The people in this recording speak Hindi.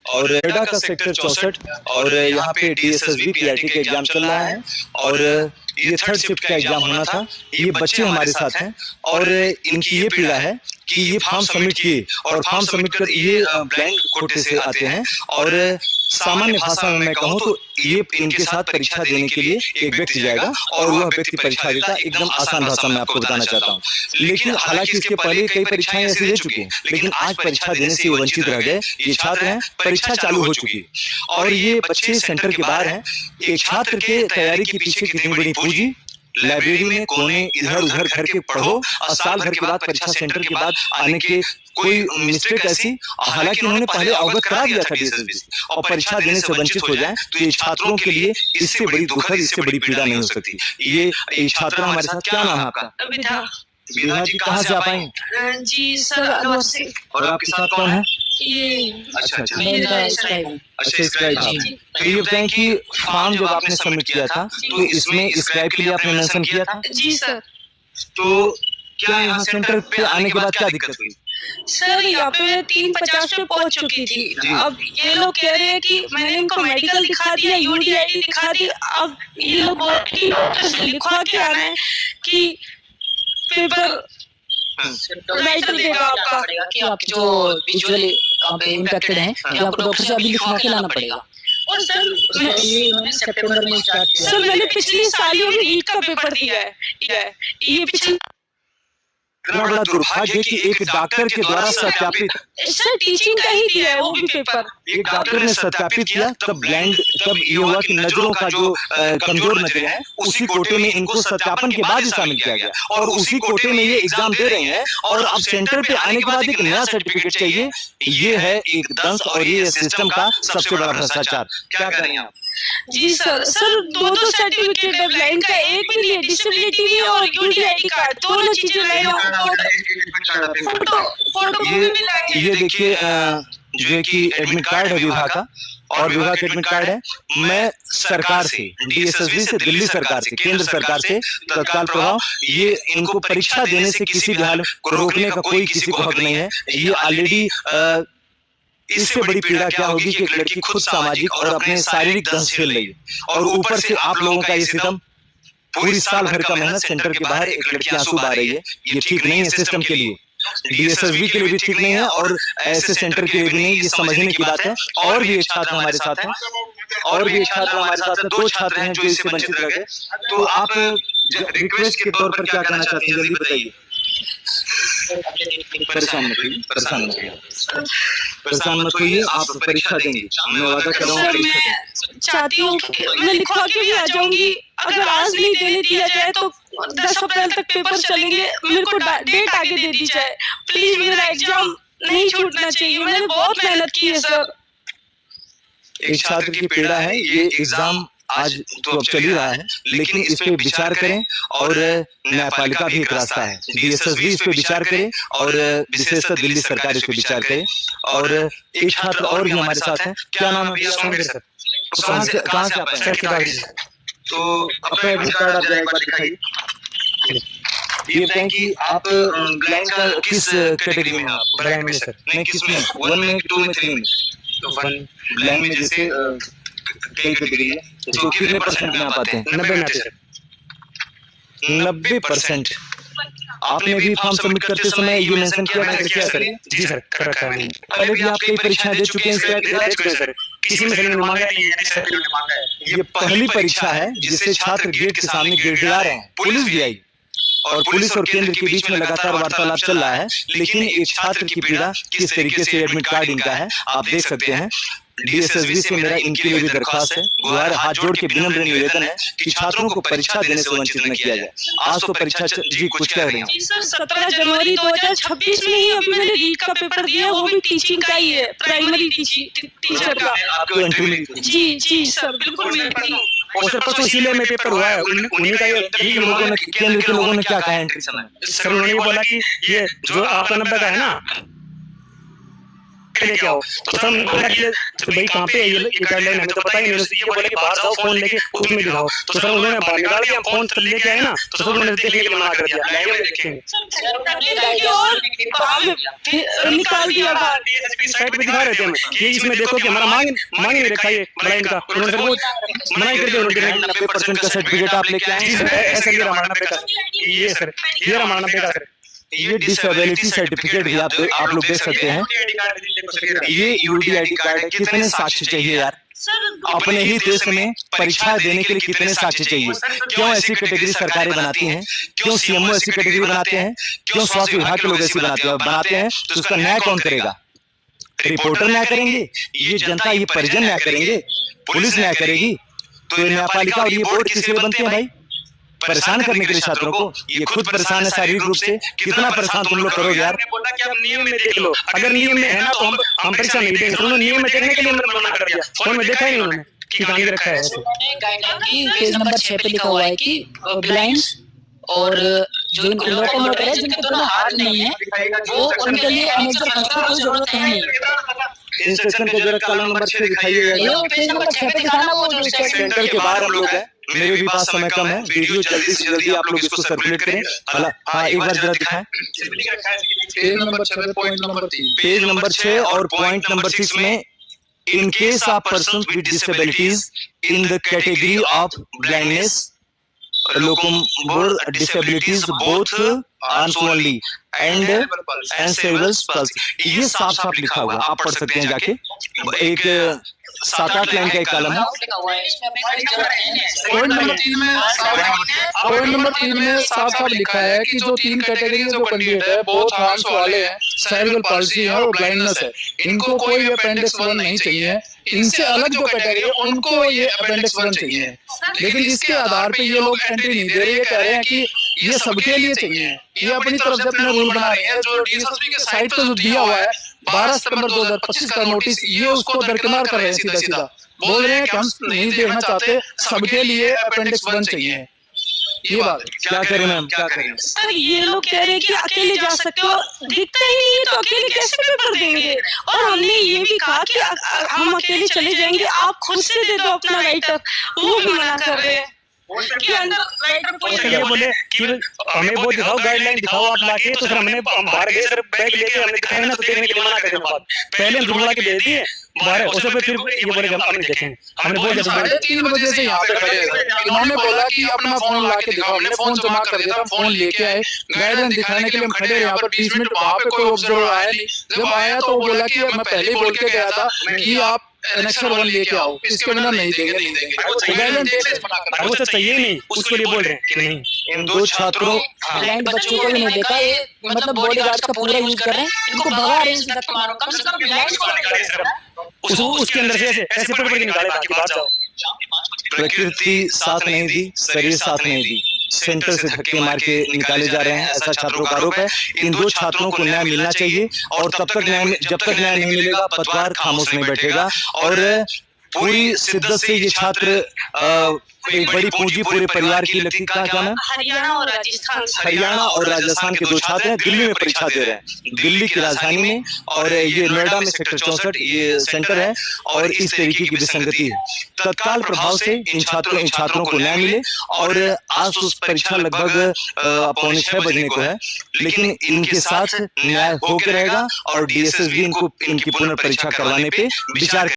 और नोएडा का सेक्टर 64 और यहाँ पे DSSB PRT का एग्जाम चल रहा है और ये थर्ड शिफ्ट का एग्जाम होना था। ये बच्चे हमारे साथ हैं और इनकी ये पीड़ा है कि ये फॉर्म सबमिट किए और फॉर्म सबमिट कर ये ब्लाइंड कोटे से आते हैं और सामान्य भाषा में मैं कहूँ तो ये इनके साथ परीक्षा देने के लिए एक व्यक्ति जाएगा और वह व्यक्ति परीक्षा देता है। एकदम आसान भाषा में आपको बताना चाहता हूँ। लेकिन हालांकि इसके पहले कई परीक्षाएं ऐसे दे चुके हैं, लेकिन आज परीक्षा देने से वंचित रह गए। ये छात्र हैं, परीक्षा चालू हो चुकी है और ये बच्चे सेंटर के बाहर हैं। एक छात्र के तैयारी के पीछे कितनी बड़ी पूंजी, लाइब्रेरी में कोने इधर उधर करके पढ़ो और साल भर के बाद परीक्षा सेंटर के बाद आने के कोई मिस्टेक ऐसी, हालांकि उन्होंने पहले अवगत करा दिया था DSSB से, और परीक्षा देने से वंचित हो जाए तो ये छात्रों के लिए इससे बड़ी दुखद, इससे बड़ी पीड़ा नहीं हो सकती। ये छात्र हमारे साथ, क्या नाम है आपका? विधा। विधा जी, कहाँ से आप आई? जी सर, अलवर से। और आपके साथ कौन है? ये अच्छा, स्क्राइब जी। तो ये बताएं कि फॉर्म जब आपने सबमिट किया था तो इसमें स्क्राइब के लिए आपने मेंशन किया था? जी सर। तो क्या यहाँ सेंटर पे आने के बाद क्या दिक्कत हुई? सर यहाँ पे मैं 3:50 पे पहुंच चुकी थी। अब ये लोग कह रहे हैं कि मैंने इनको मेडिकल दिखा दिया, UDID दिखा दी। अब ये लोग लिखवा के आ रहे हैं कि पेपर मेडिकल देगा आपका, कि आप जो विजुअली इम्पैक्टेड हैं कि आपको डॉक्टर से अभी लिखवा के लाना पड़ेगा। और सर सितंबर में स्टार्ट किया। सर मैंने पिछली साल ही नीट का पेपर दिया है। ये पिछले इतना बड़ा दुर्भाग्य कि एक डॉक्टर के द्वारा सत्यापित, सर टीचिंग का ही दिया है वो भी पेपर। एक डॉक्टर ने सत्यापित किया, तब ये हुआ कि नजरों का जो कमजोर नजरें हैं उसी कोटे में इनको सत्यापन के बाद ही शामिल किया गया और उसी कोटे में ये एग्जाम दे रहे हैं और अब सेंटर पे आने के बाद एक नया सर्टिफिकेट चाहिए। ये है एक दंश और ये सिस्टम का सबसे बड़ा भ्रष्टाचार। क्या करें आप? जी सर, दो सर्टिफिकेट है, ब्लाइंड का एक भी नहीं है, डिसेबिलिटी भी और UDID कार्ड, दोनों चीजें लाए। फोटो भी लाए। ये देखिए जो है कि एडमिट कार्ड है विवाह का और विवाह का एडमिट कार्ड है। मैं सरकार से, DSSB से, दिल्ली सरकार से, केंद्र सरकार से तत्काल प्रभाव, ये इनको परीक्षा देने से किसी भी हाल को रोकने का कोई किसी को हक नहीं है। ये ऑलरेडी इससे बड़ी पीड़ा क्या होगी कि एक लड़की खुद सामाजिक और अपने शारीरिक दंश झेल रही है और ऊपर से आप लोगों का ये सितम, पूरी साल भर का मेहनत सेंटर के बाहर एक लड़की आंसू बहा रही है। ये ठीक नहीं है सिस्टम के लिए, DSSB के लिए भी ठीक नहीं है और ऐसे सेंटर के लिए भी नहीं। ये समझने की बात है। और भी एक छात्र हमारे साथ हैं, और भी एक छात्र हमारे साथ है, 2 छात्र हैं जो इससे वंचित रह गए। तो आप रिक्वेस्ट के तौर पर क्या कहना चाहते हैं, जल्दी बताइए। परेशान मत होइए, आप परीक्षा देंगे, मैं वादा कर रहा हूँ। मैं चाहती हूँ कि मैं लिखवा के भी आ जाऊंगी। अगर आज नहीं देने दिया जाए तो 10 अप्रैल तक पेपर चलेंगे। मेरे को डेट आगे दे दी जाए प्लीज। मेरा एग्जाम नहीं छूटना चाहिए, मैंने बहुत मेहनत की है सर। एक छात्र की पीड़ा है, ये एग्जाम आज तो अब चल ही रहा है, लेकिन इस पे विचार करें और न्यायपालिका भी एक रास्ता है। DSSB इस पे विचार करे और विशेषकर दिल्ली सरकार इस पे विचार करे। और एक छात्र और भी हमारे साथ हैं, क्या नाम है भैया? कहाँ से आप हैं? तो अपना एडमिट कार्ड आप एक बार दिखाइए। ये बताएं कि आप ब्लाइंड का किस कैटेगरी में हैं? ब्लाइंड में सर। नहीं, किस में? 1 में, 2 में, 3 में? तो 1 ब्लाइंड में जैसे कई कैटेगरी है, तो कितने परसेंट में आप आते हैं? 90 में आते सर। 90%। आपने भी फॉर्म सबमिट करते समय ये मेंशन किया सर? जी सर, कर रखा है। पहले भी आप कई परीक्षाएं दे चुके हैं सर, किसी में सर मांगा नहीं है। ये पहली परीक्षा है जिससे छात्र गेट के सामने गिड़गिड़ा रहे हैं। पुलिस भी आई और पुलिस और केंद्र के बीच में लगातार वार्तालाप चल रहा है, लेकिन एक छात्र की पीड़ा किस तरीके से एडमिट कार्ड इनका है आप देख सकते हैं। DSSB से मेरा इनके लिए भी दरख्वास्त है, गुहार हाथ जोड़ के विनम्र निवेदन है कि छात्रों को परीक्षा देने से वंचित न किया जाए। आज तो परीक्षा जी कुछ कह रही हैं? सर 17 जनवरी 2026 में ही अभी मैंने नीट का पेपर दिया, वो भी टीचिंग का ही है, प्राइमरी टीचर का। आपको एंट्री मिली? जी सर, बिल्कुल मिली थी। और सर परसों इसीलिए में पेपर हुआ है। उन्हीं का ये लोगों ने, केंद्र के लोगों ने क्या कहा एंट्री समय? सर उन्होंने बोला कि ये जो आपका 90 का है ना, पे लेके आओ। तो सर बोला कि भाई कहाँ पे है ये गाइडलाइन, हमें तो पता ही नहीं। ये बोले कि बाहर जाओ फोन लेके उसमें दिखाओ। तो सर उन्होंने बाहर निकाल दिया, फोन लेके आए ना, तो सर उन्होंने देखने के लिए मना कर दिया, लाइव में देखेंगे निकाल दिया बाहर। साइड पे दिखा रहे थे हमें ये इसमें देखो कि हमारा मांग नहीं रखा ये ब्लाइंड का। उन्होंने सर वो मना ही कर दिया। उन्होंने 90% का सर्टिफिकेट आप लेके आए हैं। ऐसा ये हमारा 90 का, ये सर ये हमारा 90 का सर। ये डिसेबिलिटी सर्टिफिकेट भी आप लोग देख सकते हैं। ये यूडीआईडी कार्ड है। कितने साक्ष्य चाहिए यार? अपने ही देश में परीक्षा देने के लिए कितने साक्ष्य चाहिए? क्यों ऐसी कैटेगरी सरकारें बनाती हैं? क्यों सीएमओ ऐसी कैटेगरी बनाते हैं? क्यों स्वास्थ्य विभाग के लोग ऐसी बनाते हैं? तो उसका न्याय कौन करेगा? रिपोर्टर न्याय करेंगे? ये जनता, ये परिजन न्याय करेंगे? पुलिस न्याय करेगी? तो ये न्यायपालिका और ये बोर्ड किसके लिए बनते हैं भाई? परेशान करने के लिए छात्रों को। ये खुद परेशान है शारीरिक रूप से। कितना परेशान तुम लोग करोगे यार? बोला कि आप नियम में देख लो, अगर नियम में है ना तो हम परीक्षा नहीं देंगे। उन्होंने नियम में देखने के लिए मना कर दिया। फोन में देखा ही नहीं उन्होंने कि कहां रखा है। पेज नंबर 6 पे लिखा हुआ है कि ब्लाइंड्स और जो इनके लोकोमोटर है जिनके दोनों हाथ नहीं है, वो उनके लिए अनेजर खर्च की कोई जरूरत है नहीं। इंस्ट्रक्शन के जरा कॉलम नंबर 6 दिखाइएगा। ये पेज नंबर 6 पे दिखाना, वो जो सेंटर के बाहर हम लोग हैं। मेरे भी पास समय कम है। वीडियो जल्दी से जल्दी आप लोग इसको सर्कुलेट करें। हाँ एक बार जरा दिखाएं। Page number 6 point number 3, page number 6 और पॉइंट नंबर 6 में in case of person with disabilities in the category of blindness locomotor disabilities both arms only and cerebral palsy। ये साफ साफ लिखा हुआ, आप पढ़ सकते हैं जाके। एक 7-8 लाइन का एक कॉलम है। पॉइंट नंबर 3 में साफ साफ लिखा है कि जो 3 कैटेगरी जो कैंडिडेट है, बहुत हार्म्स वाले हैं, सेरेब्रल पाल्सी है और ब्लाइंडनेस है, इनको कोई अपेंडिक्स 1 नहीं चाहिए। इनसे अलग जो कैटेगरी है उनको ये अपेंडिक्स 1 चाहिए। लेकिन इसके आधार पे ये लोग एंट्री नहीं दे रहे। ये कह रहे हैं कि ये सबके लिए चाहिए। ये अपनी तरफ से अपने रूल बना रहे हैं। जो डीएसएसबी के साइट पे जो दिया हुआ है 12 सितंबर 2025 का नोटिस, ये उसको दरकिनार कर रहे हैं। सीधा सीधा बोल रहे हैं कि हम नहीं देखना चाहते, सबके लिए अपेंडिक्स 1 चाहिए। ये बात क्या करें मैम, क्या करें? सर ये लोग कह रहे हैं कि अकेले जा सकते हो, दिखता ही नहीं है तो अकेले कैसे पेपर देंगे? और हमने ये भी कहा कि हम अकेले चले जाएंगे, आप खुद से दे दो अपना राइटर, वो भी मना कर रहे हैं कि अंदर राइटर ये बोले कि हमें वो दिखाओ, गाइडलाइन दिखाओ आप लाके। तो सर हमने बाहर गए सर, बैग लेके हमने दिखाया ना, तो देखने के लिए मना कर दिया। पहले हम जुड़वा के भेज दिए बाहर, उससे फिर ये बोले हम नहीं देखेंगे। हमने बोल दिया 3:30 बजे से यहाँ पे खड़े हैं। इन्होंने बोला कि अपना फोन ला के दिखाओ। हमने फोन जमा कर दिया था, फोन लेके आए, गाइडलाइन दिखाने के लिए हम खड़े रहे यहाँ पर 20 मिनट। वहाँ पे कोई ऑब्जर्वर आया नहीं। जब आया तो वो बोला कि मैं पहले ही बोल के गया था कि आप एनेक्सर 1 लेके आओ, इसके बिना नहीं देंगे। वो तो चाहिए नहीं, उसके लिए बोल रहे हैं कि नहीं। इन 2 छात्रों ब्लाइंड बच्चों को भी नहीं देखा। ये मतलब बॉडीगार्ड का पूरा यूज कर रहे हैं, इनको भगा रहे हैं सीधा। कम से कम ब्लाइंड उसके अंदर से ऐसे पकड़ के निकाले ताकि बाहर जाओ। प्रकृति साथ नहीं दी, शरीर साथ नहीं दी, सेंटर से धक्के मार के निकाले जा रहे हैं, ऐसा छात्रों का आरोप है। इन 2 छात्रों को न्याय मिलना चाहिए और जब तक न्याय नहीं मिलेगा पटवार खामोश नहीं बैठेगा। और पूरी शिद्दत से ये छात्र एक बड़ी पूंजी पूरे परिवार की लगती। क्या नाम? हरियाणा और राजस्थान। हरियाणा और राजस्थान के 2 छात्र हैं, दिल्ली में परीक्षा दे रहे हैं, दिल्ली की राजधानी में। और ये नोएडा में सेक्टर 64 ये सेंटर है। और इस तरीके की विसंगति है। तत्काल प्रभाव से इन छात्रों को न्याय मिले। और आज तो परीक्षा लगभग 5:45 बजने को है, लेकिन इनके साथ न्याय होकर रहेगा और डीएसएसबी इनकी पुनर्परीक्षा करवाने पे विचार